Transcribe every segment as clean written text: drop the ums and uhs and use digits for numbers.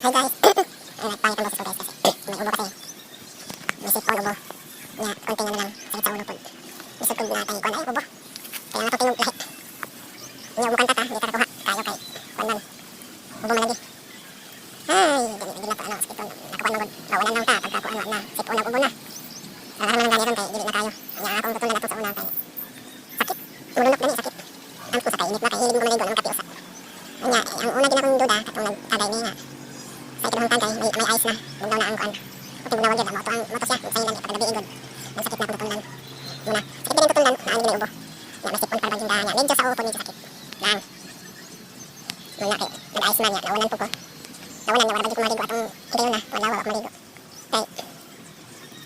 Hi guys, nagpangit ang boses ko guys kasi may ubo kasi. May sipon ubo. Nga, konti na lang. Sakit sa ulo po. Bisod ko na tayo kuhan ay ubo. Kaya nga tinog lahat. Nga ubo kanta ta, hindi ka nakuha. Kayo kay kuhan man. Ubo malagi. Ay, hindi na pa ano, sakit ko. Nakuha nung nawalan lang ta, pagkakuhan na. Sipon ang ubo na. Nalaman ng ganyan kay dili na tayo. Nga akong tutulad na to sa unang kay sakit. Mulunok gani, sakit. Ang pusa kay init na kay hilig mo maligo ng katiusa. Nga, ang una din akong duda, katong nagtaday ni nga. Sa ikinahang tagay, may ice na. Bugnaw na ang kuhan. Pati bugnaw agad, moto siya. Sa ilan, pag gabi igod. Ang sakit na akong tutulan. Muna. Sakit din tutulan, naan din ubo. Nga, may sipon para baging dahan. Medyo sa upo, medyo sakit. Lang. Muna kay, nag-ice man nga, nawalan po ko. Nawalan, wala baging kumaligo atong kirayo na. Wala, wala kumaligo. Kay,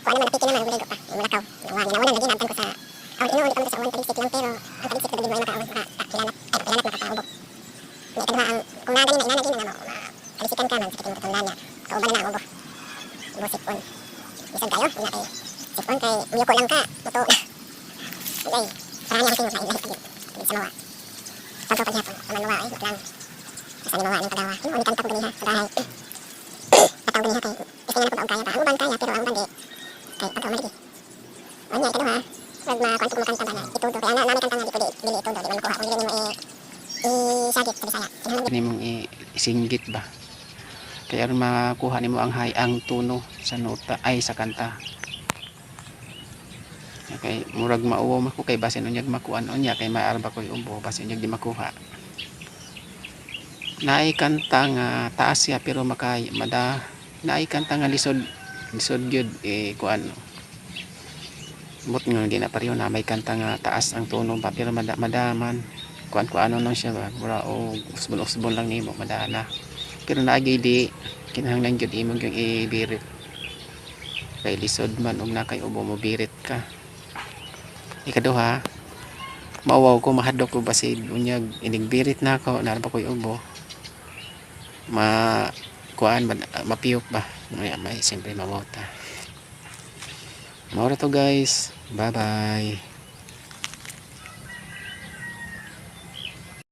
kuha naman, napiti naman, kuligo pa. Yung mulakaw. Nawalan, lagi natin ko sa, inuulit kami ko sa uwan, talisik lang, pero ang talisik ko, dagig mo ay makakilanat, nakakaubo. May ikaduha, kung nagaling na inanagin na mo, kalisikan ka man, sakit yung tutulan niya. Kauban na ang ubo. Ubo sipon. Isag kayo, wala kay sipon kay umiyoko lang ka. Muto. Ay, parang niya kasi yung lahi pagin. Pagin sa mawa. Pagkaw paghapon, naman mawa ay, lang. Basta ni mawa ng pagawa. Ulitan pa ko ganiha, pagahay. Pataw ganiha kay, isa nga na pag-aog kaya pa. Ang uban kaya, pero ang bandi. Kay, pagkaw maligi. O niya, ikaduha. Pag makuantik mo kanta ba na, itudo. Kaya namin kanta nga, di ko dili itudo. Di man makuha. Kung hindi mo isagit sa Bisaya. Hindi mong isinggit ba? Kaya rin makuha nimo ang ang tuno sa nota ay sa kanta. Kay murag mauwo ko kay basin unyag makuan unya kay maarba ko ubo basin unyag di makuha. Naay kanta nga taas siya pero makay naay kanta nga lisod gyud kuan. But nga di na pareho na may kanta nga taas ang tono pa pero madaman kuan ano lang siya ba mura o usbon lang nimo madana. Pero naagi di kinahanglan gyud imong yung ibirit kay lisod man og nakay ubo mo birit ka. Ikaduha mawaw ko mahadlok ko basid unyag inigbirit na ako narba ko ubo kuan ba mapiyok ba may siyempre mawata. Maura to guys, bye bye.